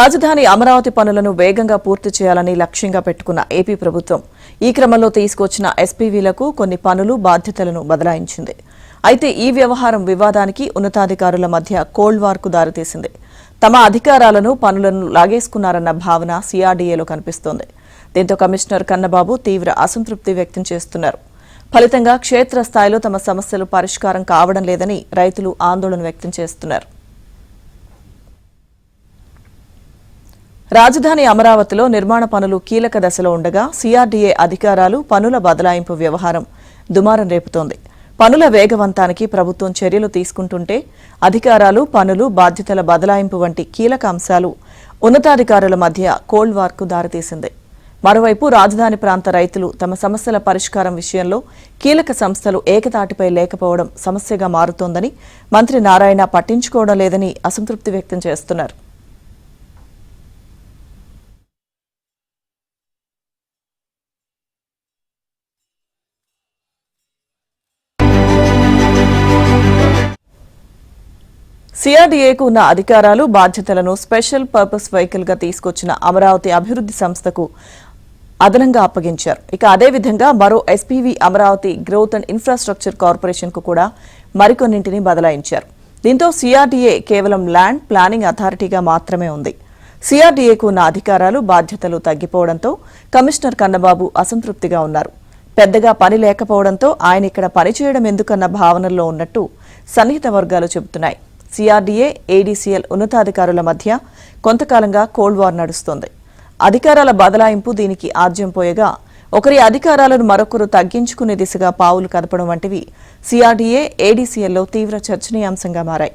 రాజధాని అమరావతి పనులను వేగంగా పూర్తి చేయాలని లక్ష్యంగా పెట్టుకున్న ఏపీ ప్రభుత్వం ఈ క్రమంలో తీసుకొచ్చిన ఎస్పీవీలకు కొన్ని పనులు బాధ్యతలను బదలాయించింది. అయితే ఈ వ్యవహారం వివాదానికి ఉన్నతాధికారుల మధ్య కోల్డ్ వార్ కు దారితీసింది. తమ అధికారాలను పనులను లాగేసుకున్నారన్న భావన సిఆర్డీఏలో కనిపిస్తోంది. దీంతో కమిషనర్ కన్నబాబు తీవ్ర అసంతృప్తి వ్యక్తం చేస్తున్నారు. ఫలితంగా క్షేత్రస్థాయిలో తమ సమస్యలు పరిష్కారం కావడం లేదని రైతులు ఆందోళన వ్యక్తం చేస్తున్నారు. రాజధాని అమరావతిలో నిర్మాణ పనులు కీలక దశలో ఉండగా సిఆర్డీఏ అధికారాలు పనుల బదలాయింపు వ్యవహారం దుమారం రేపుతోంది. పనుల వేగవంతానికి ప్రభుత్వం చర్యలు తీసుకుంటుంటే అధికారాలు పనులు బాధ్యతల బదలాయింపు వంటి కీలక అంశాలు ఉన్నతాధికారుల మధ్య కోల్డ్ వార్ కు దారితీసింది. మరోవైపు రాజధాని ప్రాంత రైతులు తమ సమస్యల పరిష్కారం విషయంలో కీలక సంస్థలు ఏకతాటిపై లేకపోవడం సమస్యగా మారుతోందని, మంత్రి నారాయణ పట్టించుకోవడం లేదని అసంతృప్తి వ్యక్తం చేస్తున్నారు. సిఆర్డీఏకు ఉన్న అధికారాలు బాధ్యతలను స్పెషల్ పర్పస్ వెహికల్ గా తీసుకొచ్చిన అమరావతి అభివృద్ధి సంస్థకు అదనంగా అప్పగించారు. ఇక అదేవిధంగా మరో SPV Amaravati growth and infrastructure corporation కు కూడా మరికొన్నింటిని బదలాయించారు. దీంతో సిఆర్డీఏ కేవలం ల్యాండ్ ప్లానింగ్ అథారిటీగా మాత్రమే ఉంది. సిఆర్డీఏకు ఉన్న అధికారాలు బాధ్యతలు తగ్గిపోవడంతో కమిషనర్ కన్నబాబు అసంతృప్తిగా ఉన్నారు. పెద్దగా పని లేకపోవడంతో ఆయన ఇక్కడ పనిచేయడం ఎందుకన్న భావనల్లో ఉన్నట్టు సన్నిహిత వర్గాలు చెబుతున్నాయి. సిఆర్డీఏ, ఏడీసీఎల్ ఉన్నతాధికారుల మధ్య కొంతకాలంగా కోల్డ్ వార్ నడుస్తోంది. అధికారాల బదలాయింపు దీనికి ఆజ్యం పోయగా ఒకరి అధికారాలను మరొకరు తగ్గించుకునే దిశగా పావులు కదపడం వంటివి సిఆర్డీఏ, ఏడీసీఎల్లో తీవ్ర చర్చనీయాంశంగా మారాయి.